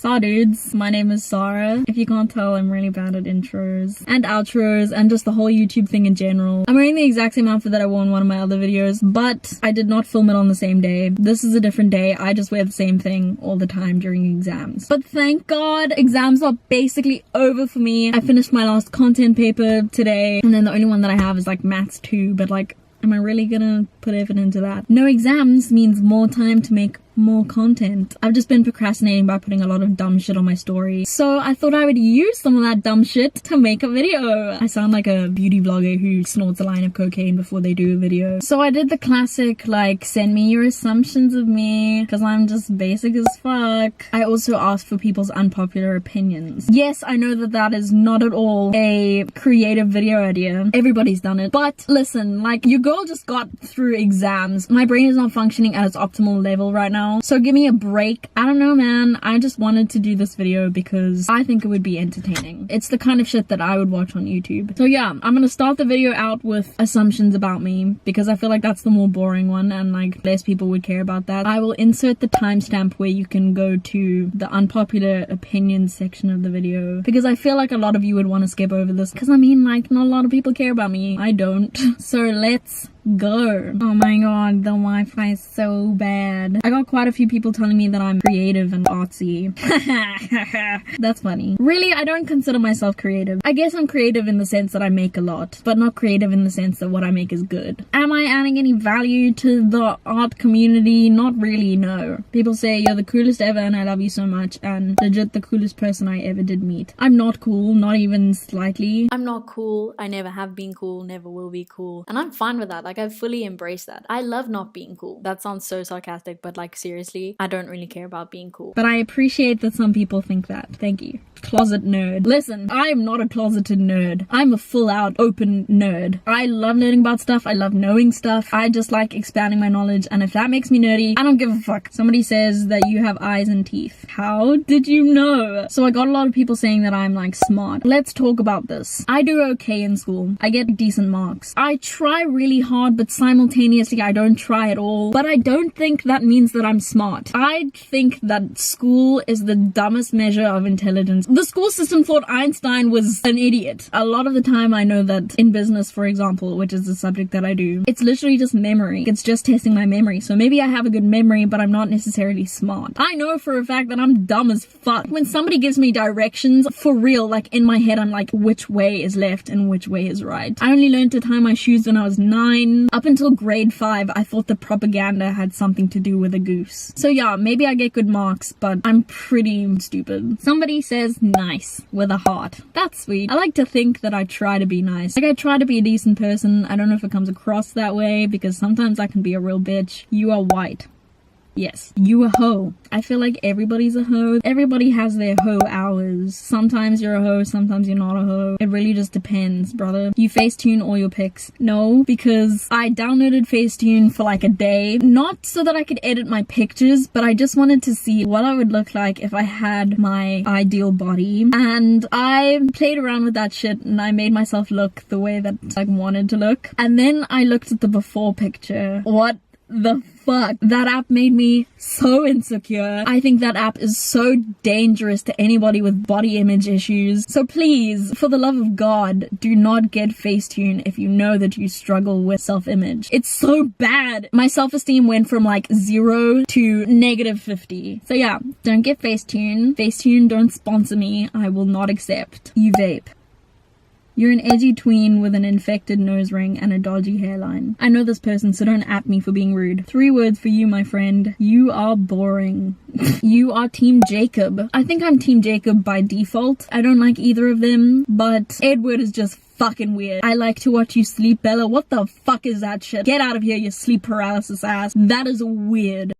So dudes, my name is Sarah. If you can't tell, I'm really bad at intros and outros and just the whole YouTube thing in general. I'm wearing the exact same outfit that I wore in one of my other videos, but I did not film it on the same day. This is a different day. I just wear the same thing all the time during exams. But thank God, exams are basically over for me. I finished my last content paper today, and then the only one that I have is like Maths 2, but like, am I really gonna put effort into that? No exams means more time to make more content. I've just been procrastinating by putting a lot of dumb shit on my story, so I thought I would use some of that dumb shit to make a video. I sound like a beauty vlogger who snorts a line of cocaine before they do a video. So I did the classic, like, send me your assumptions of me, because I'm just basic as fuck. I also asked for people's unpopular opinions. Yes, I know that that is not at all a creative video idea. Everybody's done it. But listen, like, your girl just got through exams. My brain is not functioning at its optimal level right now, so give me a break. I don't know, man. I just wanted to do this video because I think it would be entertaining. It's the kind of shit that I would watch on YouTube. So yeah, I'm gonna start the video out with assumptions about me because I feel like that's the more boring one and like less people would care about that. I will insert the timestamp where you can go to the unpopular opinions section of the video because I feel like a lot of you would want to skip over this because I mean, like, not a lot of people care about me. I don't. So let's go. Oh my god, the Wi-Fi is so bad. I got quite a few people telling me that I'm creative and artsy. That's funny. Really, I don't consider myself creative. I guess I'm creative in the sense that I make a lot, but not creative in the sense that what I make is good. Am I adding any value to the art community? Not really, no. People say you're the coolest ever and I love you so much, and legit the coolest person I ever did meet. I'm not cool, not even slightly. I'm not cool. I never have been cool, never will be cool. And I'm fine with that. Like, I've fully embraced that. I love not being cool. That sounds so sarcastic, but like, seriously, I don't really care about being cool. But I appreciate that some people think that. Thank you. Closet nerd. Listen, I am not a closeted nerd. I'm a full out open nerd. I love learning about stuff. I love knowing stuff. I just like expanding my knowledge, and if that makes me nerdy, I don't give a fuck. Somebody says that you have eyes and teeth. How did you know? So I got a lot of people saying that I'm like smart. Let's talk about this. I do okay in school. I get decent marks. I try really hard, but simultaneously I don't try at all. But I don't think that means that I'm smart. I think that school is the dumbest measure of intelligence. The school system thought Einstein was an idiot. A lot of the time I know that in business, for example, which is the subject that I do, it's literally just memory. It's just testing my memory. So maybe I have a good memory, but I'm not necessarily smart. I know for a fact that I'm dumb as fuck. When somebody gives me directions, for real, like in my head, I'm like, which way is left and which way is right? I only learned to tie my shoes when I was 9. Up until grade 5, I thought the propaganda had something to do with a goose. So yeah, maybe I get good marks, but I'm pretty stupid. Somebody says nice with a heart. That's sweet. I like to think that I try to be nice. Like, I try to be a decent person. I don't know if it comes across that way because sometimes I can be a real bitch. You are white. Yes, you a hoe. I feel like everybody's a hoe. Everybody has their hoe hours. Sometimes you're a hoe, sometimes you're not a hoe. It really just depends, brother. You Facetune all your pics? No, because I downloaded Facetune for like a day. Not so that I could edit my pictures, but I just wanted to see what I would look like if I had my ideal body. And I played around with that shit and I made myself look the way that I wanted to look. And then I looked at the before picture. What the fuck? That app made me so insecure. I think that app is so dangerous to anybody with body image issues. So please, for the love of God, do not get Facetune if you know that you struggle with self-image. It's so bad. My self-esteem went from like 0 to -50. So yeah, don't get Facetune. Facetune, don't sponsor me. I will not accept. You vape. You're an edgy tween with an infected nose ring and a dodgy hairline. I know this person, so don't at me for being rude. 3 words for you, my friend. You are boring. You are Team Jacob. I think I'm Team Jacob by default. I don't like either of them, but Edward is just fucking weird. I like to watch you sleep, Bella. What the fuck is that shit? Get out of here, you sleep paralysis ass. That is weird.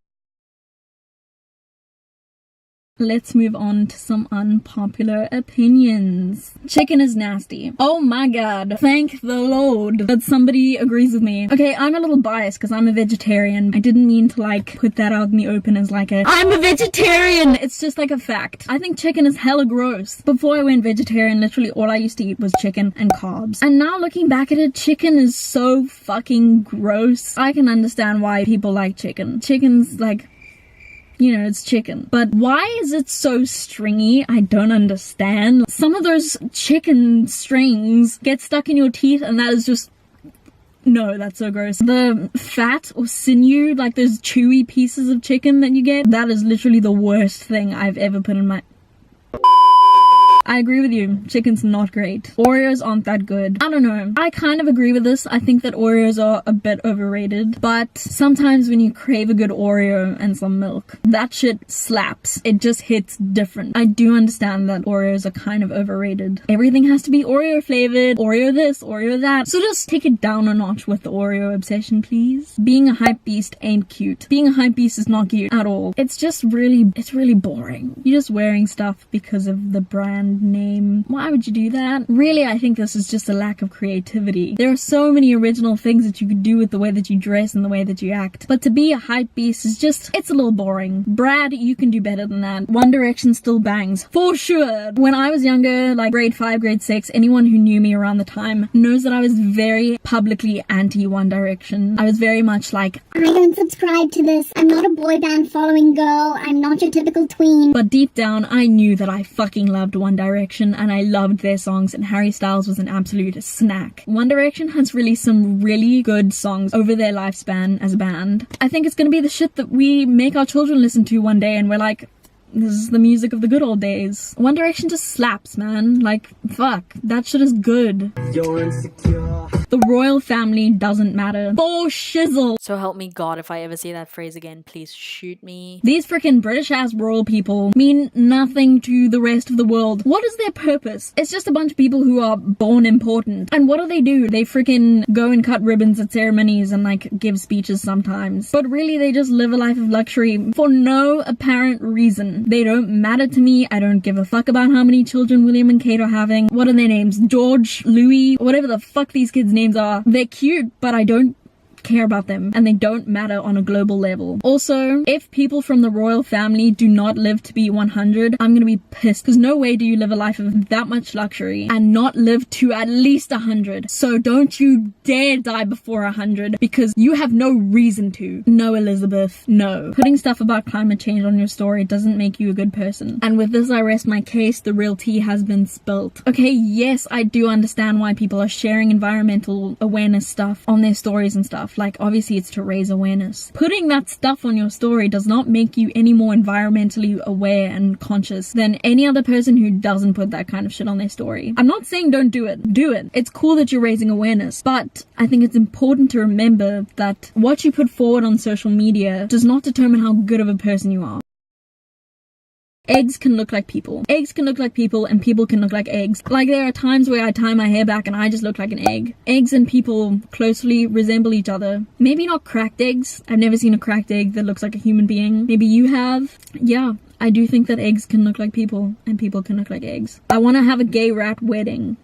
Let's move on to some unpopular opinions. Chicken is nasty. Oh my god. Thank the Lord that somebody agrees with me. Okay, I'm a little biased because I'm a vegetarian. I didn't mean to like put that out in the open as like I'm a vegetarian! It's just like a fact. I think chicken is hella gross. Before I went vegetarian, literally all I used to eat was chicken and carbs. And now looking back at it, chicken is so fucking gross. I can understand why people like chicken. Chicken's like you know, it's chicken. But why is it so stringy? I don't understand. Some of those chicken strings get stuck in your teeth, and that is just... No, that's so gross. The fat or sinew, like those chewy pieces of chicken that you get, that is literally the worst thing I've ever put in my... I agree with you. Chicken's not great. Oreos aren't that good. I don't know. I kind of agree with this. I think that Oreos are a bit overrated. But sometimes when you crave a good Oreo and some milk, that shit slaps. It just hits different. I do understand that Oreos are kind of overrated. Everything has to be Oreo flavored. Oreo this, Oreo that. So just take it down a notch with the Oreo obsession, please. Being a hype beast ain't cute. Being a hype beast is not cute at all. It's just really, it's really boring. You're just wearing stuff because of the brand name. Why would you do that? Really, I think this is just a lack of creativity. There are so many original things that you could do with the way that you dress and the way that you act. But to be a hype beast is just, it's a little boring. Brad, you can do better than that. One Direction still bangs. For sure. When I was younger, like grade 5, grade 6, anyone who knew me around the time knows that I was very publicly anti One Direction. I was very much like, I don't subscribe to this. I'm not a boy band following girl. I'm not your typical tween. But deep down, I knew that I fucking loved One Direction and I loved their songs, and Harry Styles was an absolute snack. One Direction has released some really good songs over their lifespan as a band. I think it's gonna be the shit that we make our children listen to one day and we're like, this is the music of the good old days. One Direction just slaps, man. Like, fuck. That shit is good. You're insecure. The royal family doesn't matter. For shizzle. So help me God, if I ever say that phrase again, please shoot me. These freaking British ass royal people mean nothing to the rest of the world. What is their purpose? It's just a bunch of people who are born important. And what do? They freaking go and cut ribbons at ceremonies and like give speeches sometimes. But really they just live a life of luxury for no apparent reason. They don't matter to me. I don't give a fuck about how many children William and Kate are having. What are their names? George, Louis, whatever the fuck these kids' names are. They're cute, but I don't care about them, and they don't matter on a global level. Also, if people from the royal family do not live to be 100, I'm gonna be pissed, because no way do you live a life of that much luxury and not live to at least 100. So don't you dare die before 100, because you have no reason to. No, Elizabeth, no. Putting stuff about climate change on your story doesn't make you a good person. And with this I rest my case. The real tea has been spilt. Okay, yes, I do understand why people are sharing environmental awareness stuff on their stories and stuff. Like, obviously it's to raise awareness. Putting that stuff on your story does not make you any more environmentally aware and conscious than any other person who doesn't put that kind of shit on their story. I'm not saying don't do it. Do it. It's cool that you're raising awareness, but I think it's important to remember that what you put forward on social media does not determine how good of a person you are. Eggs can look like people. Eggs can look like people, and people can look like eggs. Like, there are times where I tie my hair back and I just look like an egg. Eggs and people closely resemble each other. Maybe not cracked eggs. I've never seen a cracked egg that looks like a human being. Maybe you have. Yeah, I do think that eggs can look like people, and people can look like eggs. I want to have a gay rat wedding.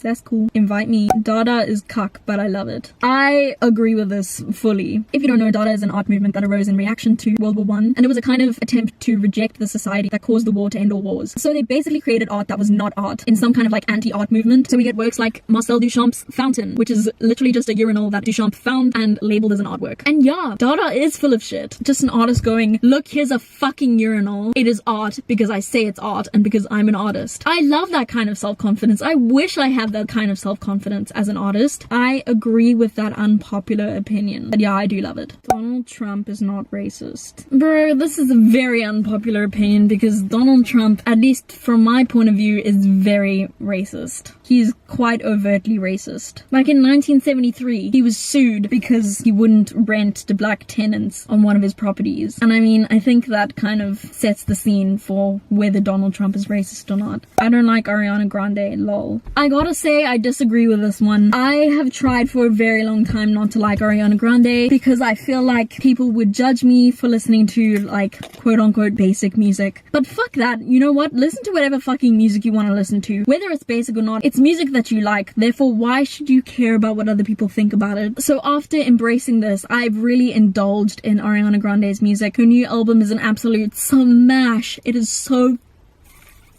That's cool. Invite me. Dada is cuck, but I love it. I agree with this fully. If you don't know, Dada is an art movement that arose in reaction to World War I, and it was a kind of attempt to reject the society that caused the war to end all wars. So they basically created art that was not art in some kind of like anti-art movement. So we get works like Marcel Duchamp's Fountain, which is literally just a urinal that Duchamp found and labeled as an artwork. And yeah, Dada is full of shit. Just an artist going, look, here's a fucking urinal. It is art because I say it's art and because I'm an artist. I love that kind of self-confidence. I wish I had that kind of self-confidence as an artist. I agree with that unpopular opinion. But yeah, I do love it. Donald Trump is not racist. Bro, this is a very unpopular opinion because Donald Trump, at least from my point of view, is very racist. He's quite overtly racist. Like in 1973, he was sued because he wouldn't rent to black tenants on one of his properties. And I mean, I think that kind of sets the scene for whether Donald Trump is racist or not. I don't like Ariana Grande, lol. I gotta say, I disagree with this one. I have tried for a very long time not to like Ariana Grande because I feel like people would judge me for listening to like quote-unquote basic music. But fuck that. You know what? Listen to whatever fucking music you want to listen to. Whether it's basic or not, it's music that you like. Therefore, why should you care about what other people think about it? So after embracing this, I've really indulged in Ariana Grande's music. Her new album is an absolute smash. It is so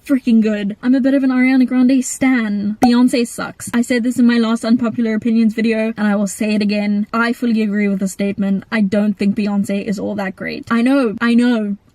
freaking good. I'm a bit of an Ariana Grande stan. Beyonce sucks. I said this in my last unpopular opinions video, and I will say it again. I fully agree with the statement. I don't think Beyonce is all that great. I know.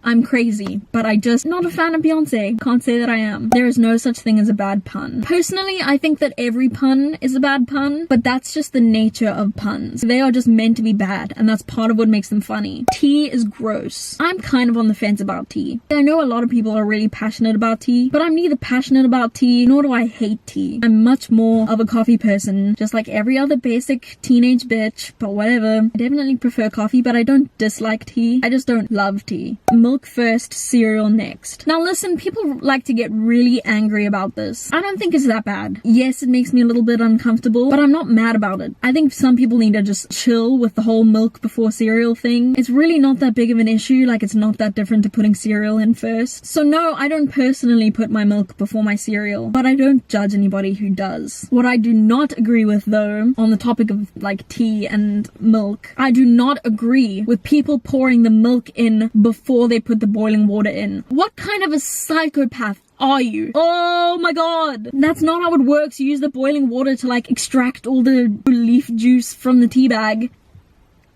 I'm crazy, but I just not a fan of Beyonce. Can't say that I am. There is no such thing as a bad pun. Personally, I think that every pun is a bad pun, but that's just the nature of puns. They are just meant to be bad, and that's part of what makes them funny. Tea is gross. I'm kind of on the fence about tea. I know a lot of people are really passionate about tea, but I'm neither passionate about tea, nor do I hate tea. I'm much more of a coffee person, just like every other basic teenage bitch, but whatever. I definitely prefer coffee, but I don't dislike tea. I just don't love tea. Milk first, cereal next. Now listen, people like to get really angry about this. I don't think it's that bad. Yes, it makes me a little bit uncomfortable, but I'm not mad about it. I think some people need to just chill with the whole milk before cereal thing. It's really not that big of an issue. Like, it's not that different to putting cereal in first. So no, I don't personally put my milk before my cereal, but I don't judge anybody who does. What I do not agree with, though, on the topic of like tea and milk, I do not agree with people pouring the milk in before they put the boiling water in. What kind of a psychopath are you? Oh my god. That's not how it works. You use the boiling water to like extract all the leaf juice from the tea bag.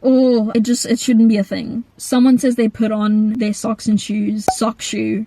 Oh, it shouldn't be a thing. Someone says they put on their socks and shoes. Sock shoe.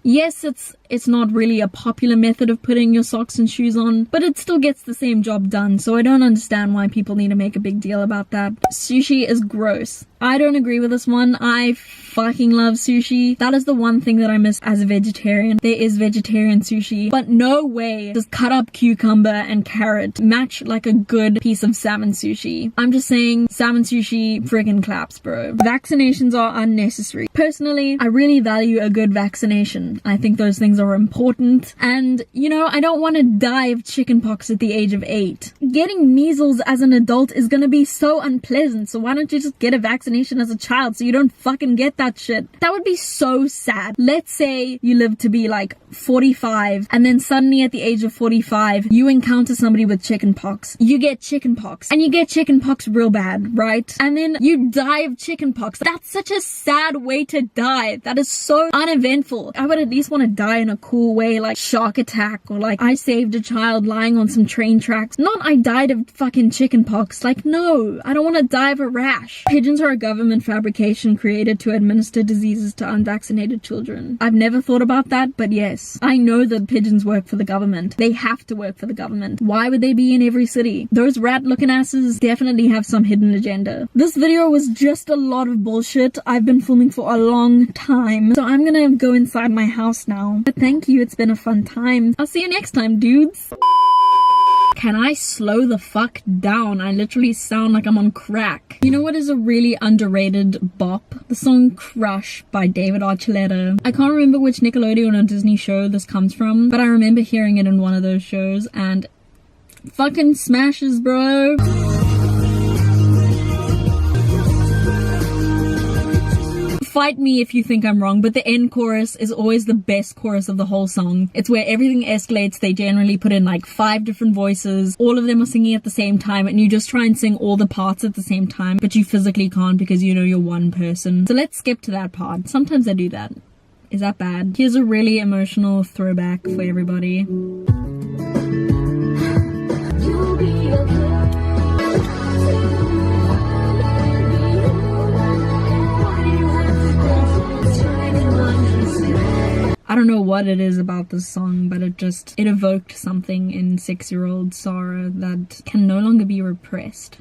Yes, it's not really a popular method of putting your socks and shoes on, but it still gets the same job done, so I don't understand why people need to make a big deal about that. Sushi is gross. I don't agree with this one. I fucking love sushi. That is the one thing that I miss as a vegetarian. There is vegetarian sushi, but no way does cut up cucumber and carrot match like a good piece of salmon sushi. I'm just saying, salmon sushi friggin' claps, bro. Vaccinations are unnecessary. Personally, I really value a good vaccination. I think those things are important, and you know, I don't want to die of chickenpox at the age of 8. Getting measles as an adult is gonna be so unpleasant, so why don't you just get a vaccination as a child so you don't fucking get that shit? That would be so sad. Let's say you live to be like 45, and then suddenly at the age of 45 you encounter somebody with chickenpox. You get chickenpox, and you get chickenpox real bad, right? And then you die of chickenpox. That's such a sad way to die. That is so uneventful. I would at least want to die in a cool way, like shark attack, or like I saved a child lying on some train tracks. Not I died of fucking chickenpox. Like, no, I don't want to die of a rash. Pigeons are a government fabrication created to administer diseases to unvaccinated children. I've never thought about that, but yes, I know that pigeons work for the government. They have to work for the government. Why would they be in every city? Those rat looking asses definitely have some hidden agenda. This video was just a lot of bullshit. I've been filming for a long time, so I'm gonna go inside my house now. But thank you, it's been a fun time. I'll see you next time, dudes. Can I slow the fuck down? I literally sound like I'm on crack. You know what is a really underrated bop? The song Crush by David Archuleta. I can't remember which Nickelodeon or Disney show this comes from, but I remember hearing it in one of those shows, and fucking smashes, bro. Fight me if you think I'm wrong, but the end chorus is always the best chorus of the whole song. It's where everything escalates. They generally put in like 5 different voices. All of them are singing at the same time, and you just try and sing all the parts at the same time, but you physically can't because you know you're one person. So let's skip to that part. Sometimes I do that. Is that bad? Here's a really emotional throwback for everybody. I don't know what it is about this song, but it evoked something in 6-year-old Sarah that can no longer be repressed.